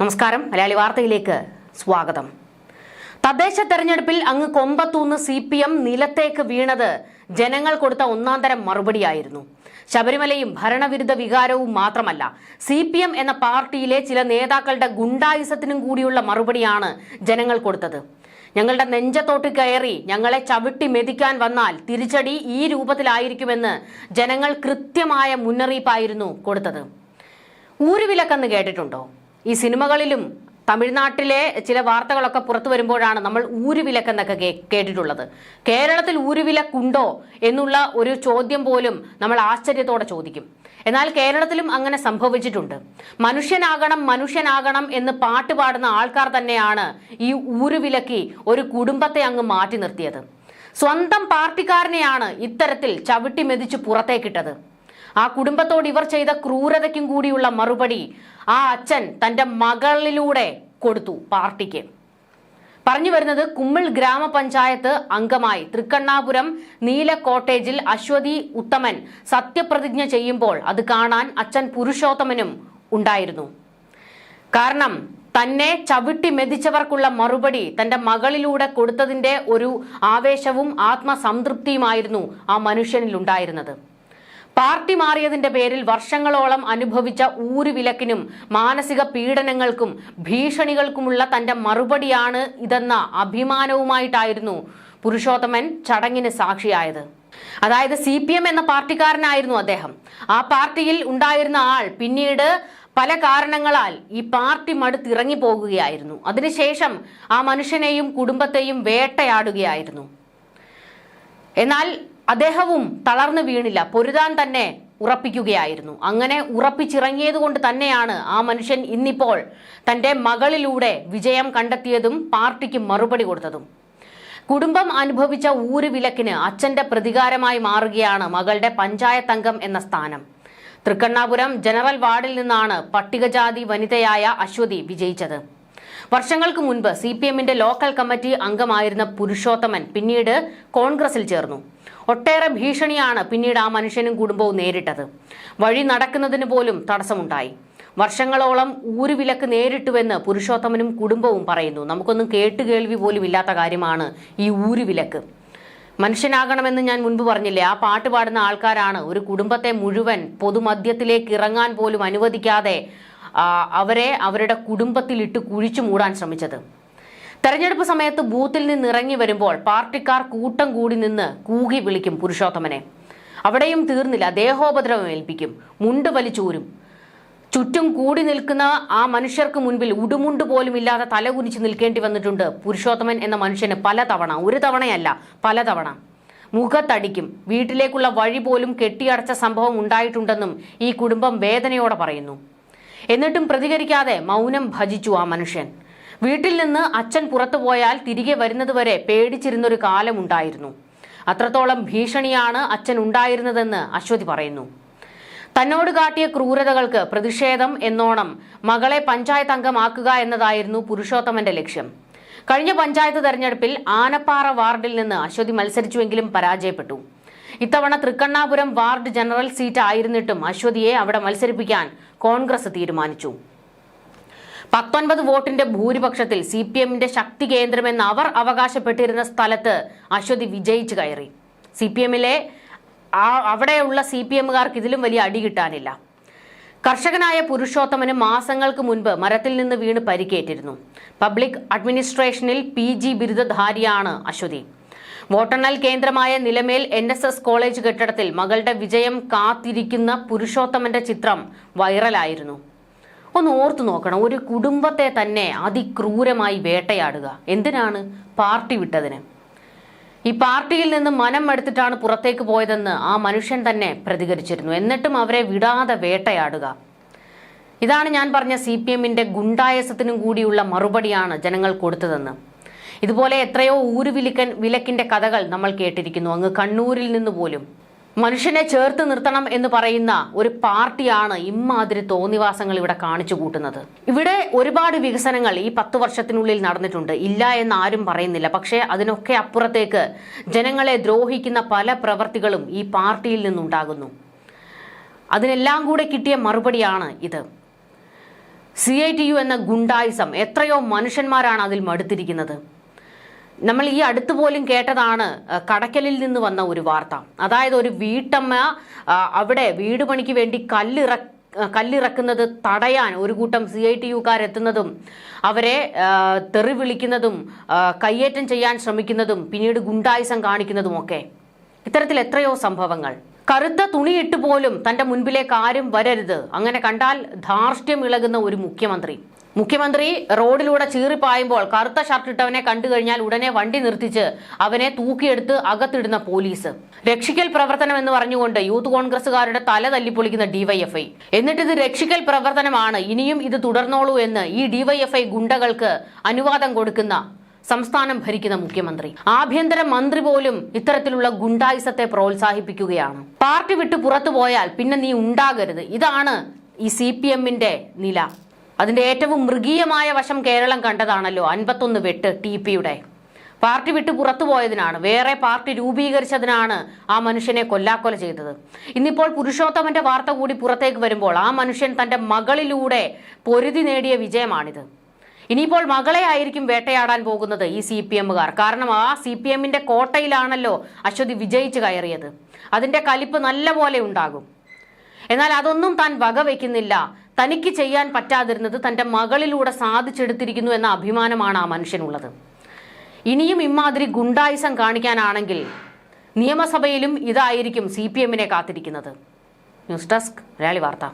നമസ്കാരം. മലയാളി വാർത്തയിലേക്ക് സ്വാഗതം. തദ്ദേശ തെരഞ്ഞെടുപ്പിൽ അങ്ങ് കൊമ്പത്തൂന്ന് CPM നിലത്തേക്ക് വീണത് ജനങ്ങൾ കൊടുത്ത ഒന്നാന്തരം മറുപടിയായിരുന്നു. ശബരിമലയും ഭരണവിരുദ്ധ വികാരവും മാത്രമല്ല, CPM എന്ന പാർട്ടിയിലെ ചില നേതാക്കളുടെ ഗുണ്ടായിസത്തിനും കൂടിയുള്ള മറുപടിയാണ് ജനങ്ങൾ കൊടുത്തത്. ഞങ്ങളുടെ നെഞ്ചത്തോട്ട് കയറി ഞങ്ങളെ ചവിട്ടി മെതിക്കാൻ വന്നാൽ തിരിച്ചടി ഈ രൂപത്തിലായിരിക്കുമെന്ന് ജനങ്ങൾ കൃത്യമായ മുന്നറിയിപ്പായിരുന്നു കൊടുത്തത്. ഊരുവിലക്കെന്ന് കേട്ടിട്ടുണ്ടോ? ഈ സിനിമകളിലും തമിഴ്നാട്ടിലെ ചില വാർത്തകളൊക്കെ പുറത്തു വരുമ്പോഴാണ് നമ്മൾ ഊരുവിലക്കെന്നൊക്കെ കേട്ടിട്ടുള്ളത്. കേരളത്തിൽ ഊരുവിലക്കുണ്ടോ എന്നുള്ള ഒരു ചോദ്യം പോലും നമ്മൾ ആശ്ചര്യത്തോടെ ചോദിക്കും. എന്നാൽ കേരളത്തിലും അങ്ങനെ സംഭവിച്ചിട്ടുണ്ട്. മനുഷ്യനാകണം എന്ന് പാട്ട് പാടുന്ന ആൾക്കാർ തന്നെയാണ് ഈ ഊരുവിലക്കി ഒരു കുടുംബത്തെ അങ്ങ് മാറ്റി നിർത്തിയത്. സ്വന്തം പാർട്ടിക്കാരനെയാണ് ഇത്തരത്തിൽ ചവിട്ടി മെതിച്ച് പുറത്തേക്കിട്ടത്. ആ കുടുംബത്തോട് ഇവർ ചെയ്ത ക്രൂരതയ്ക്കും കൂടിയുള്ള മറുപടി ആ അച്ഛൻ തന്റെ മകളിലൂടെ കൊടുത്തു പാർട്ടിക്ക്. പറഞ്ഞു വരുന്നത്, കുമ്മിൾ ഗ്രാമപഞ്ചായത്ത് അംഗമായി തൃക്കണ്ണാപുരം നീല കോട്ടേജിൽ അശ്വതി ഉത്തമൻ സത്യപ്രതിജ്ഞ ചെയ്യുമ്പോൾ അത് കാണാൻ അച്ഛൻ പുരുഷോത്തമനും ഉണ്ടായിരുന്നു. കാരണം തന്നെ ചവിട്ടി മെതിച്ചവർക്കുള്ള മറുപടി തന്റെ മകളിലൂടെ കൊടുത്തതിന്റെ ഒരു ആവേശവും ആത്മസംതൃപ്തിയുമായിരുന്നു ആ മനുഷ്യനിൽ ഉണ്ടായിരുന്നത്. പാർട്ടി മാറിയതിന്റെ പേരിൽ വർഷങ്ങളോളം അനുഭവിച്ച ഊരുവിലക്കിനും മാനസിക പീഡനങ്ങൾക്കും ഭീഷണികൾക്കുമുള്ള തന്റെ മറുപടിയാണ് ഇതെന്ന അഭിമാനവുമായിട്ടായിരുന്നു പുരുഷോത്തമൻ ചടങ്ങിന് സാക്ഷിയായത്. അതായത് CPM എന്ന പാർട്ടിക്കാരനായിരുന്നു അദ്ദേഹം. ആ പാർട്ടിയിൽ ഉണ്ടായിരുന്ന ആൾ പിന്നീട് പല കാരണങ്ങളാൽ ഈ പാർട്ടി മടുത്തിറങ്ങി പോകുകയായിരുന്നു. അതിനുശേഷം ആ മനുഷ്യനെയും കുടുംബത്തെയും വേട്ടയാടുകയായിരുന്നു. എന്നാൽ അദ്ദേഹവും തളർന്നു വീണില്ല, പൊരുതാൻ തന്നെ ഉറപ്പിക്കുകയായിരുന്നു. അങ്ങനെ ഉറപ്പിച്ചിറങ്ങിയത് കൊണ്ട് തന്നെയാണ് ആ മനുഷ്യൻ ഇന്നിപ്പോൾ തന്റെ മകളിലൂടെ വിജയം കണ്ടെത്തിയതും പാർട്ടിക്ക് മറുപടി കൊടുത്തതും. കുടുംബം അനുഭവിച്ച ഊരുവിലക്കിന് അച്ഛന്റെ പ്രതികാരമായി മാറുകയാണ് മകളുടെ പഞ്ചായത്ത് അംഗം എന്ന സ്ഥാനം. തൃക്കണ്ണാപുരം ജനറൽ വാർഡിൽ നിന്നാണ് പട്ടികജാതി വനിതയായ അശ്വതി വിജയിച്ചത്. വർഷങ്ങൾക്ക് മുൻപ് CPMന്റെ ലോക്കൽ കമ്മിറ്റി അംഗമായിരുന്ന പുരുഷോത്തമൻ പിന്നീട് കോൺഗ്രസിൽ ചേർന്നു. ഒട്ടേറെ ഭീഷണിയാണ് പിന്നീട് ആ മനുഷ്യനും കുടുംബവും നേരിട്ടത്. വഴി നടക്കുന്നതിന് പോലും തടസ്സമുണ്ടായി. വർഷങ്ങളോളം ഊരുവിലക്ക് നേരിട്ടുവെന്ന് പുരുഷോത്തമനും കുടുംബവും പറയുന്നു. നമുക്കൊന്നും കേട്ടുകേൾവി പോലും ഇല്ലാത്ത കാര്യമാണ് ഈ ഊരുവിലക്ക്. മനുഷ്യനാകണമെന്ന് ഞാൻ മുൻപ് പറഞ്ഞില്ലേ, ആ പാട്ട് പാടുന്ന ആൾക്കാരാണ് ഒരു കുടുംബത്തെ മുഴുവൻ പൊതുമധ്യത്തിലേക്ക് ഇറങ്ങാൻ പോലും അനുവദിക്കാതെ അവരെ അവരുടെ കുടുംബത്തിൽ ഇട്ട് കുഴിച്ചു മൂടാൻ ശ്രമിച്ചത്. തെരഞ്ഞെടുപ്പ് സമയത്ത് ബൂത്തിൽ നിന്ന് ഇറങ്ങി വരുമ്പോൾ പാർട്ടിക്കാർ കൂട്ടം കൂടി നിന്ന് കൂകി വിളിക്കും പുരുഷോത്തമനെ. അവിടെയും തീർന്നില്ല, ദേഹോപദ്രവം ഏൽപ്പിക്കും, മുണ്ട് വലിച്ചൂരും. ചുറ്റും കൂടി നിൽക്കുന്ന ആ മനുഷ്യർക്ക് മുൻപിൽ ഉടുമുണ്ട് പോലും ഇല്ലാതെ തലകുനിച്ച് നിൽക്കേണ്ടി വന്നിട്ടുണ്ട് പുരുഷോത്തമൻ എന്ന മനുഷ്യന് പലതവണ. ഒരു തവണയല്ല, പലതവണ. മുഖത്തടിക്കും. വീട്ടിലേക്കുള്ള വഴി പോലും കെട്ടിയടച്ച സംഭവം ഉണ്ടായിട്ടുണ്ടെന്നും ഈ കുടുംബം വേദനയോടെ പറയുന്നു. എന്നിട്ടും പ്രതികരിക്കാതെ മൗനം ഭജിച്ചു ആ മനുഷ്യൻ. വീട്ടിൽ നിന്ന് അച്ഛൻ പുറത്തു പോയാൽ തിരികെ വരുന്നതുവരെ പേടിച്ചിരുന്നൊരു കാലമുണ്ടായിരുന്നു. അത്രത്തോളം ഭീഷണിയാണ് അച്ഛൻ ഉണ്ടായിരുന്നതെന്ന് അശ്വതി പറയുന്നു. തന്നോട് കാട്ടിയ ക്രൂരതകൾക്ക് പ്രതിഷേധം എന്നോണം മകളെ പഞ്ചായത്ത് അംഗമാക്കുക എന്നതായിരുന്നു പുരുഷോത്തമന്റെ ലക്ഷ്യം. കഴിഞ്ഞ പഞ്ചായത്ത് തെരഞ്ഞെടുപ്പിൽ ആനപ്പാറ വാർഡിൽ നിന്ന് അശ്വതി മത്സരിച്ചുവെങ്കിലും പരാജയപ്പെട്ടു. ഇത്തവണ തൃക്കണ്ണാപുരം വാർഡ് ജനറൽ സീറ്റ് ആയിരുന്നിട്ടും അശ്വതിയെ അവിടെ മത്സരിപ്പിക്കാൻ കോൺഗ്രസ് തീരുമാനിച്ചു. 19 വോട്ടിന്റെ ഭൂരിപക്ഷത്തിൽ CPMന്റെ ശക്തി കേന്ദ്രമെന്ന് അവർ അവകാശപ്പെട്ടിരുന്ന സ്ഥലത്ത് അശ്വതി വിജയിച്ചു കയറി. CPMലെ അവിടെയുള്ള CPMകാർക്ക് ഇതിലും വലിയ അടി കിട്ടാനില്ല. കർഷകനായ പുരുഷോത്തമന് മാസങ്ങൾക്ക് മുൻപ് മരത്തിൽ നിന്ന് വീണ് പരിക്കേറ്റിരുന്നു. പബ്ലിക് അഡ്മിനിസ്ട്രേഷനിൽ PG ബിരുദധാരിയാണ് അശ്വതി. വോട്ടെണ്ണൽ കേന്ദ്രമായ നിലമേൽ NSS കോളേജ് കെട്ടിടത്തിൽ മകളുടെ വിജയം കാത്തിരിക്കുന്ന പുരുഷോത്തമന്റെ ചിത്രം വൈറലായിരുന്നു. ഒന്ന് ഓർത്തു നോക്കണം, ഒരു കുടുംബത്തെ തന്നെ അതിക്രൂരമായി വേട്ടയാടുക. എന്തിനാണ്? പാർട്ടി വിട്ടതിന്. ഈ പാർട്ടിയിൽ നിന്ന് മനം എടുത്തിട്ടാണ് പുറത്തേക്ക് പോയതെന്ന് ആ മനുഷ്യൻ തന്നെ പ്രതികരിച്ചിരുന്നു. എന്നിട്ടും അവരെ വിടാതെ വേട്ടയാടുക. ഇതാണ് ഞാൻ പറഞ്ഞ CPMന്റെ ഗുണ്ടായസത്തിനും കൂടിയുള്ള മറുപടിയാണ് ജനങ്ങൾ കൊടുത്തതെന്ന്. ഇതുപോലെ എത്രയോ വിലക്കിന്റെ കഥകൾ നമ്മൾ കേട്ടിരിക്കുന്നു. അങ്ങ് കണ്ണൂരിൽ നിന്ന് പോലും മനുഷ്യനെ ചേർത്ത് നിർത്തണം എന്ന് പറയുന്ന ഒരു പാർട്ടിയാണ് ഇമ്മാതിരി തോന്നിവാസങ്ങൾ ഇവിടെ കാണിച്ചു കൂട്ടുന്നത്. ഇവിടെ ഒരുപാട് വികസനങ്ങൾ ഈ 10 വർഷത്തിനുള്ളിൽ നടന്നിട്ടുണ്ട്, ഇല്ല എന്ന് ആരും പറയുന്നില്ല. പക്ഷേ അതിനൊക്കെ അപ്പുറത്തേക്ക് ജനങ്ങളെ ദ്രോഹിക്കുന്ന പല പ്രവർത്തികളും ഈ പാർട്ടിയിൽ നിന്നുണ്ടാകുന്നു. അതിനെല്ലാം കൂടെ കിട്ടിയ മറുപടിയാണ് ഇത്. CITU എന്ന ഗുണ്ടായിസം, എത്രയോ മനുഷ്യന്മാരാണ് അതിൽ മടുത്തിരിക്കുന്നത്. നമ്മൾ ഈ അടുത്ത് പോലും കേട്ടതാണ് കടക്കലിൽ നിന്ന് വന്ന ഒരു വാർത്ത. അതായത് ഒരു വീട്ടമ്മ അവിടെ വീട് പണിക്ക് വേണ്ടി കല്ലിറക്കുന്നത് തടയാൻ ഒരു കൂട്ടം CITUക്കാരെത്തുന്നതും അവരെ തെറി വിളിക്കുന്നതും കയ്യേറ്റം ചെയ്യാൻ ശ്രമിക്കുന്നതും പിന്നീട് ഗുണ്ടായിസം കാണിക്കുന്നതുമൊക്കെ. ഇത്തരത്തിൽ എത്രയോ സംഭവങ്ങൾ. കറുത്ത തുണിയിട്ട് പോലും തന്റെ മുൻപിലേക്ക് ആരും വരരുത്, അങ്ങനെ കണ്ടാൽ ധാർഷ്ട്യം ഇളകുന്ന ഒരു മുഖ്യമന്ത്രി റോഡിലൂടെ ചീറിപ്പായുമ്പോൾ കറുത്ത ഷർട്ടിട്ടവനെ കണ്ടു കഴിഞ്ഞാൽ ഉടനെ വണ്ടി നിർത്തിച്ച് അവനെ തൂക്കിയെടുത്ത് അകത്തിടുന്ന പോലീസ്. രക്ഷിക്കൽ പ്രവർത്തനം എന്ന് പറഞ്ഞുകൊണ്ട് യൂത്ത് കോൺഗ്രസുകാരുടെ തല തല്ലിപ്പൊളിക്കുന്ന DYFI. എന്നിട്ട് ഇത് രക്ഷിക്കൽ പ്രവർത്തനമാണ്, ഇനിയും ഇത് തുടർന്നോളൂ എന്ന് ഈ DYFI ഗുണ്ടകൾക്ക് അനുവാദം കൊടുക്കുന്ന സംസ്ഥാനം ഭരിക്കുന്ന മുഖ്യമന്ത്രി. ആഭ്യന്തര മന്ത്രി പോലും ഇത്തരത്തിലുള്ള ഗുണ്ടായിസത്തെ പ്രോത്സാഹിപ്പിക്കുകയാണ്. പാർട്ടി വിട്ട് പുറത്തു പോയാൽ പിന്നെ നീ ഉണ്ടാകരുത്, ഇതാണ് ഈ CPMന്റെ നില. അതിന്റെ ഏറ്റവും മൃഗീയമായ വശം കേരളം കണ്ടതാണല്ലോ. 51 വെട്ട് TPയുടെ. പാർട്ടി വിട്ട് പുറത്തു പോയതിനാണ്, വേറെ പാർട്ടി രൂപീകരിച്ചതിനാണ് ആ മനുഷ്യനെ കൊല്ലാക്കൊല ചെയ്തത്. ഇന്നിപ്പോൾ പുരുഷോത്തമന്റെ വാർത്ത കൂടി പുറത്തേക്ക് വരുമ്പോൾ ആ മനുഷ്യൻ തന്റെ മകളിലൂടെ പൊരുതി നേടിയ വിജയമാണിത്. ഇനിയിപ്പോൾ മകളെ ആയിരിക്കും വേട്ടയാടാൻ പോകുന്നത് ഈ CPMകാർ. കാരണം ആ CPMന്റെ കോട്ടയിലാണല്ലോ അശ്വതി വിജയിച്ച് കയറിയത്. അതിന്റെ കലിപ്പ് നല്ല പോലെ ഉണ്ടാകും. എന്നാൽ അതൊന്നും താൻ വകവെക്കുന്നില്ല. തനിക്ക് ചെയ്യാൻ പറ്റാതിരുന്നത് തന്റെ മകളിലൂടെ സാധിച്ചെടുത്തിരിക്കുന്നു എന്ന അഭിമാനമാണ് ആ മനുഷ്യനുള്ളത്. ഇനിയും ഇമാതിരി ഗുണ്ടായിസം കാണിക്കാനാണെങ്കിൽ നിയമസഭയിലും ഇതായിരിക്കും CPMനെ കാത്തിരിക്കുന്നത്. ന്യൂസ് ഡെസ്ക് മലയാളി വാർത്ത.